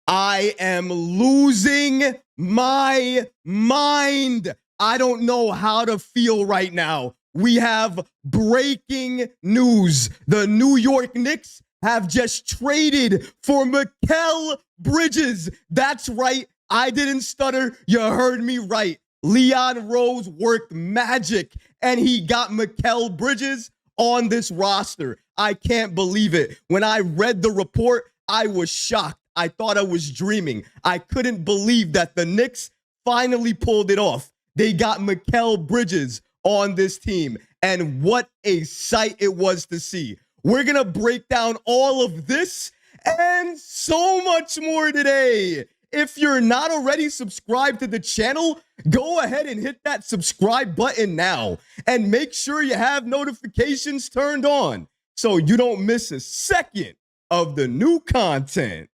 I am losing my mind. I don't know how to feel right now. We have breaking news. The New York Knicks have just traded for Mikal Bridges. That's right. I didn't stutter. You heard me right. Leon Rose worked magic, and he got Mikal Bridges on this roster. I can't believe it. When I read the report, I was shocked. I thought I was dreaming. I couldn't believe that the Knicks finally pulled it off. They got Mikal Bridges on this team, and what a sight it was to see. We're going to break down all of this and so much more today. If you're not already subscribed to the channel, go ahead and hit that subscribe button now and make sure you have notifications turned on so you don't miss a second of the new content.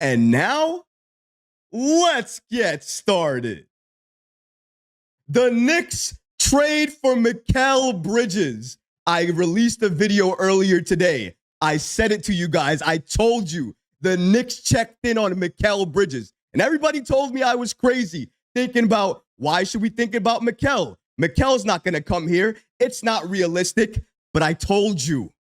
And now, let's get started. The Knicks trade for Mikal Bridges. I released a video earlier today. I said it to you guys. I told you the Knicks checked in on Mikal Bridges. And everybody told me I was crazy, thinking about, why should we think about Mikal? Mikal's not going to come here. It's not realistic. But I told you,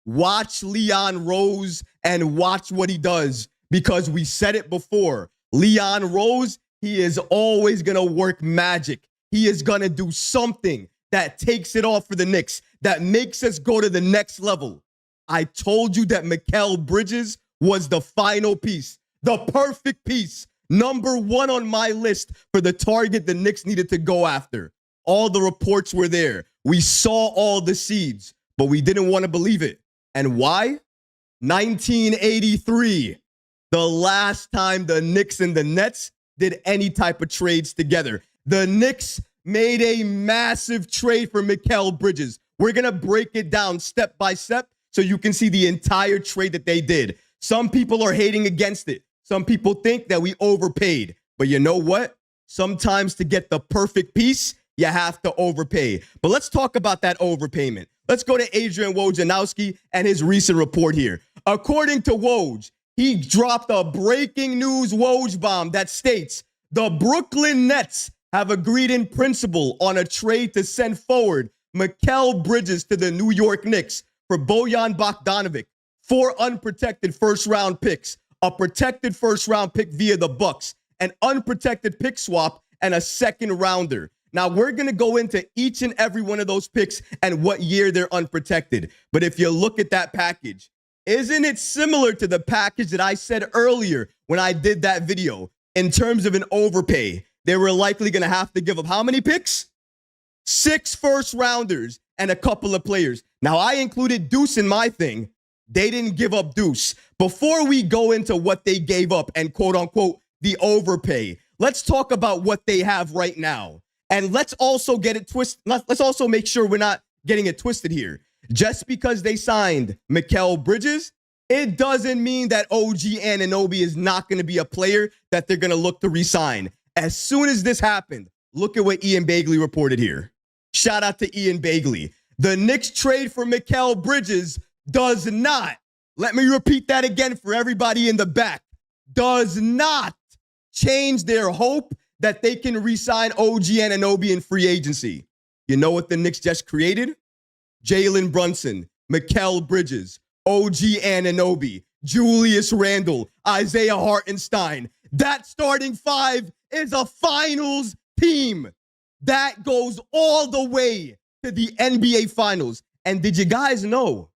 watch Leon Rose and watch what he does. Because we said it before. Leon Rose, he is always going to work magic. He is going to do something that takes it off for the Knicks, that makes us go to the next level. I told you that Mikal Bridges was the final piece, the perfect piece, number one on my list for the target the Knicks needed to go after. All the reports were there. We saw all the seeds, but we didn't want to believe it. And why? 1983. The last time the Knicks and the Nets did any type of trades together. The Knicks made a massive trade for Mikal Bridges. We're going to break it down step by step so you can see the entire trade that they did. Some people are hating against it. Some people think that we overpaid. But you know what? Sometimes to get the perfect piece, you have to overpay. But let's talk about that overpayment. Let's go to Adrian Wojnarowski and his recent report here. According to Woj, he dropped a breaking news Woj bomb that states the Brooklyn Nets have agreed in principle on a trade to send forward Mikal Bridges to the New York Knicks for Bojan Bogdanovic, 4 unprotected first-round picks, a protected first-round pick via the Bucks, an unprotected pick swap, and a second-rounder. Now, we're going to go into each and every one of those picks and what year they're unprotected. But if you look at that package, isn't it similar to the package that I said earlier when I did that video? In terms of an overpay, they were likely going to have to give up how many picks? 6 first-rounders and a couple of players. Now, I included Deuce in my thing. They didn't give up Deuce. Before we go into what they gave up and quote-unquote the overpay, let's talk about what they have right now. And let's also get it twisted. Let's also make sure we're not getting it twisted here. Just because they signed Mikal Bridges, it doesn't mean that OG Anunoby is not going to be a player that they're going to look to re-sign. As soon as this happened, look at what Ian Begley reported here. Shout out to Ian Begley. The Knicks trade for Mikal Bridges does not, let me repeat that again for everybody in the back, does not change their hope that they can re-sign OG Anunoby in free agency. You know what the Knicks just created? Jalen Brunson, Mikal Bridges, OG Anunoby, Julius Randle, Isaiah Hartenstein. That starting 5 is a finals team. That goes all the way to the NBA Finals. And did you guys know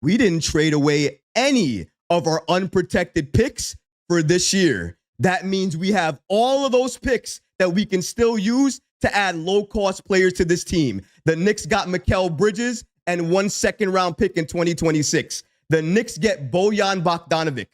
we didn't trade away any of our unprotected picks for this year? That means we have all of those picks that we can still use to add low-cost players to this team. The Knicks got Mikal Bridges and 1 second-round pick in 2026. The Knicks get Bojan Bogdanovic,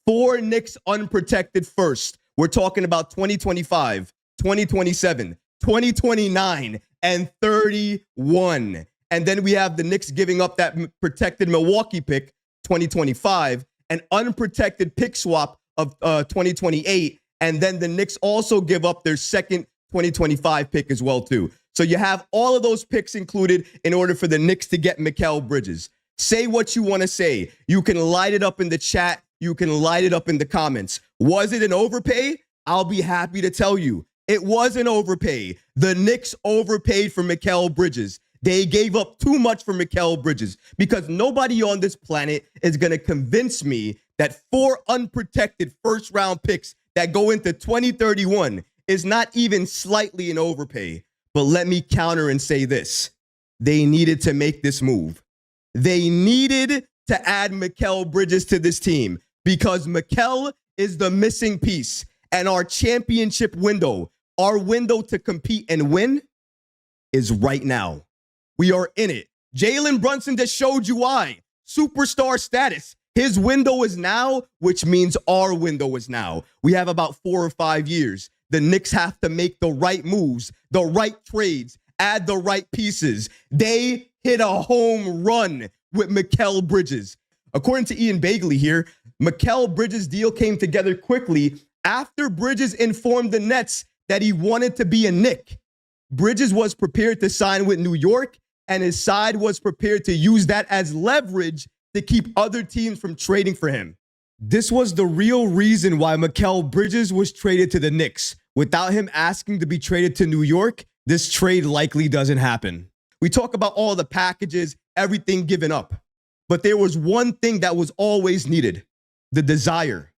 4 Knicks unprotected first. We're talking about 2025, 2027, 2029, and 31. And then we have the Knicks giving up that protected Milwaukee pick, 2025, an unprotected pick swap of 2028. And then the Knicks also give up their second 2025 pick as well, too. So you have all of those picks included in order for the Knicks to get Mikal Bridges. Say what you want to say. You can light it up in the chat. You can light it up in the comments. Was it an overpay? I'll be happy to tell you. It was an overpay. The Knicks overpaid for Mikal Bridges. They gave up too much for Mikal Bridges because nobody on this planet is going to convince me that 4 unprotected first-round picks that go into 2031 is not even slightly an overpay. But let me counter and say this. They needed to make this move. They needed to add Mikal Bridges to this team because Mikal is the missing piece. And our championship window, our window to compete and win, is right now. We are in it. Jalen Brunson just showed you why. Superstar status. His window is now, which means our window is now. We have about 4 or 5 years. The Knicks have to make the right moves, the right trades, add the right pieces. They hit a home run with Mikal Bridges. According to Ian Bagley here, Mikal Bridges' deal came together quickly after Bridges informed the Nets that he wanted to be a Knick. Bridges was prepared to sign with New York, and his side was prepared to use that as leverage to keep other teams from trading for him. This was the real reason why Mikal Bridges was traded to the Knicks. Without him asking to be traded to New York, this trade likely doesn't happen. We talk about all the packages, everything given up. But there was one thing that was always needed: the desire,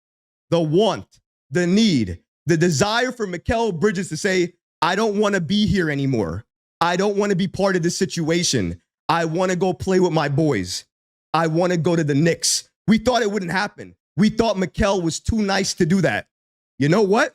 the want, the need, the desire for Mikal Bridges to say, I don't want to be here anymore. I don't want to be part of this situation. I want to go play with my boys. I want to go to the Knicks. We thought it wouldn't happen. We thought Mikal was too nice to do that. You know what?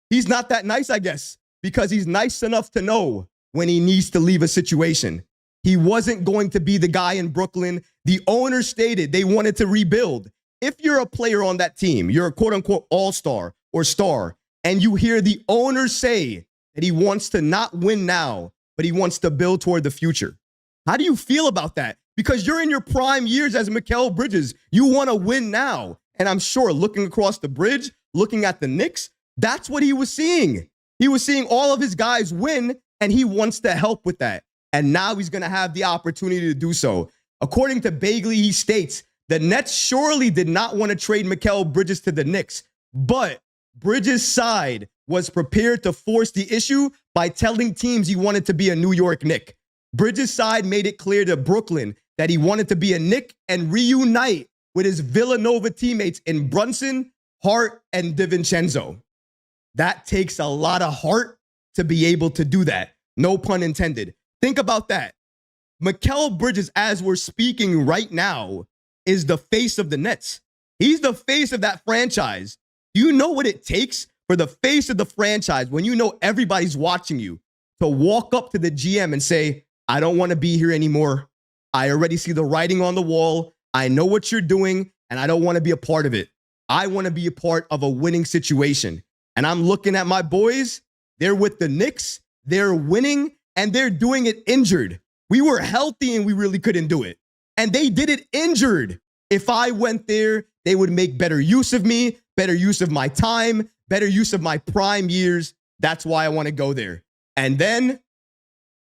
He's not that nice, I guess, because he's nice enough to know when he needs to leave a situation. He wasn't going to be the guy in Brooklyn. The owner stated they wanted to rebuild. If you're a player on that team, you're a quote-unquote all-star or star, and you hear the owner say that he wants to not win now, but he wants to build toward the future. How do you feel about that? Because you're in your prime years as Mikal Bridges. You want to win now. And I'm sure looking across the bridge, looking at the Knicks, that's what he was seeing. He was seeing all of his guys win, and he wants to help with that. And now he's going to have the opportunity to do so. According to Bagley, he states, the Nets surely did not want to trade Mikal Bridges to the Knicks, but Bridges' side was prepared to force the issue by telling teams he wanted to be a New York Knick. Bridges' side made it clear to Brooklyn that he wanted to be a Knick and reunite with his Villanova teammates in Brunson, Hart, and DiVincenzo. That takes a lot of heart to be able to do that. No pun intended. Think about that. Mikal Bridges, as we're speaking right now, is the face of the Nets. He's the face of that franchise. Do you know what it takes for the face of the franchise, when you know everybody's watching you, to walk up to the GM and say, I don't want to be here anymore. I already see the writing on the wall. I know what you're doing, and I don't want to be a part of it. I want to be a part of a winning situation. And I'm looking at my boys. They're with the Knicks. They're winning, and they're doing it injured. We were healthy, and we really couldn't do it. And they did it injured. If I went there, they would make better use of me, better use of my time, better use of my prime years. That's why I want to go there. And then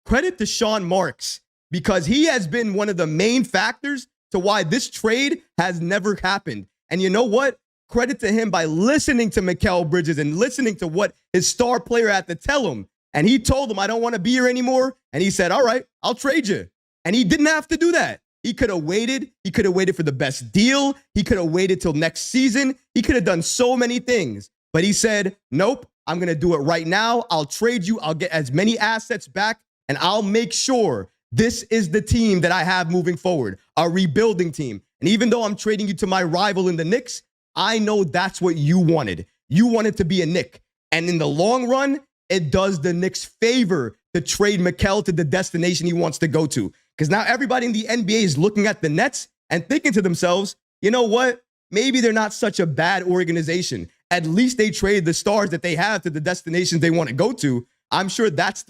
credit to Sean Marks, because he has been one of the main factors to why this trade has never happened. And you know what? Credit to him by listening to Mikal Bridges and listening to what his star player had to tell him. And he told him, I don't want to be here anymore. And he said, all right, I'll trade you. And he didn't have to do that. He could have waited. He could have waited for the best deal. He could have waited till next season. He could have done so many things. But he said, nope, I'm going to do it right now. I'll trade you. I'll get as many assets back, and I'll make sure this is the team that I have moving forward, a rebuilding team. And even though I'm trading you to my rival in the Knicks, I know that's what you wanted. You wanted to be a Knick. And in the long run, it does the Knicks favor to trade Mikal to the destination he wants to go to. Because now everybody in the NBA is looking at the Nets and thinking to themselves, you know what? Maybe they're not such a bad organization. At least they trade the stars that they have to the destinations they want to go to. I'm sure that's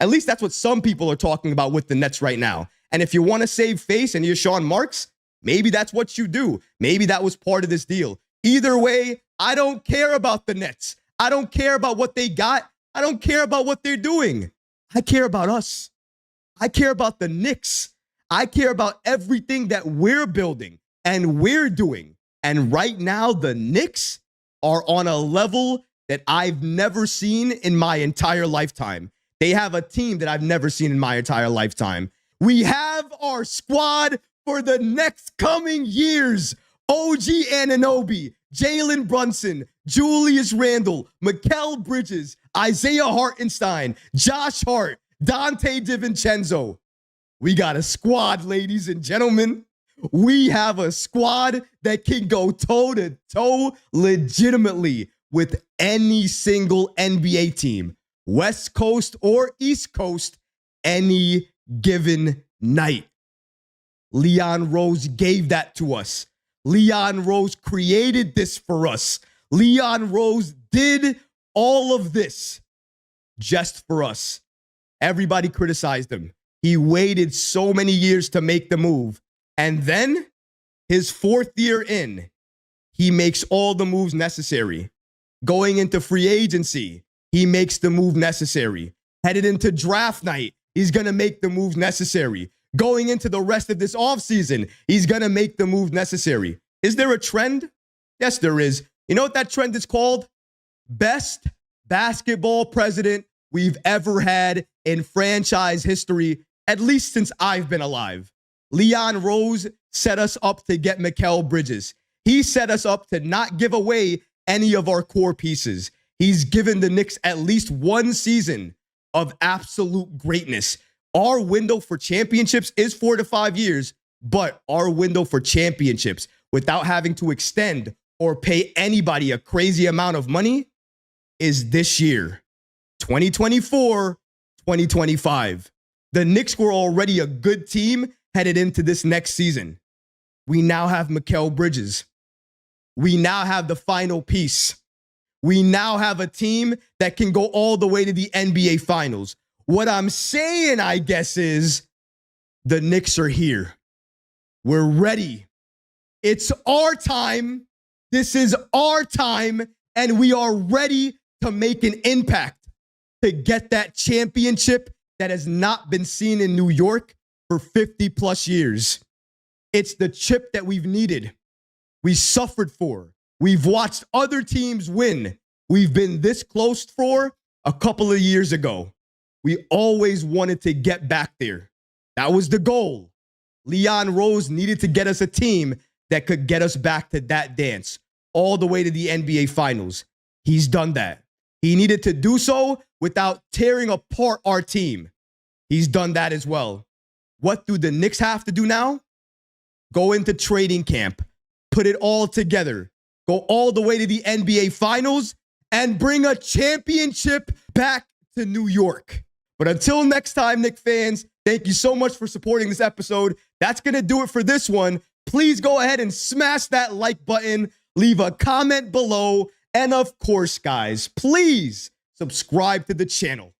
at least that's what some people are talking about with the Nets right now. And if you want to save face and you're Sean Marks, maybe that's what you do. Maybe that was part of this deal. Either way, I don't care about the Nets. I don't care about what they got. I don't care about what they're doing. I care about us. I care about the Knicks. I care about everything that we're building and we're doing. And right now, the Knicks, are on a level that I've never seen in my entire lifetime. They have a team that I've never seen in my entire lifetime. We have our squad for the next coming years. OG Anunoby, Jalen Brunson, Julius Randle, Mikal Bridges, Isaiah Hartenstein, Josh Hart, Dante DiVincenzo. We got a squad, ladies and gentlemen. We have a squad that can go toe-to-toe legitimately with any single NBA team, West Coast or East Coast, any given night. Leon Rose gave that to us. Leon Rose created this for us. Leon Rose did all of this just for us. Everybody criticized him. He waited so many years to make the move. And then, his 4th year in, he makes all the moves necessary. Going into free agency, he makes the move necessary. Headed into draft night, he's going to make the moves necessary. Going into the rest of this offseason, he's going to make the move necessary. Is there a trend? Yes, there is. You know what that trend is called? Best basketball president we've ever had in franchise history, at least since I've been alive. Leon Rose set us up to get Mikal Bridges. He set us up to not give away any of our core pieces. He's given the Knicks at least one season of absolute greatness. Our window for championships is 4 to 5 years, but our window for championships without having to extend or pay anybody a crazy amount of money is this year, 2024, 2025. The Knicks were already a good team headed into this next season. We now have Mikal Bridges. We now have the final piece. We now have a team that can go all the way to the NBA Finals. What I'm saying, I guess, is the Knicks are here. We're ready. It's our time. This is our time, and we are ready to make an impact to get that championship that has not been seen in New York for 50 plus years. It's the chip that we've needed. We suffered for. We've watched other teams win. We've been this close for a couple of years ago. We always wanted to get back there. That was the goal. Leon Rose needed to get us a team that could get us back to that dance, all the way to the NBA Finals. He's done that. He needed to do so without tearing apart our team. He's done that as well. What do the Knicks have to do now? Go into training camp, put it all together, go all the way to the NBA Finals, and bring a championship back to New York. But until next time, Knicks fans, thank you so much for supporting this episode. That's going to do it for this one. Please go ahead and smash that like button, leave a comment below, and of course, guys, please subscribe to the channel.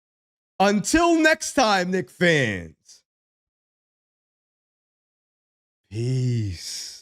Until next time, Knicks fans. Peace.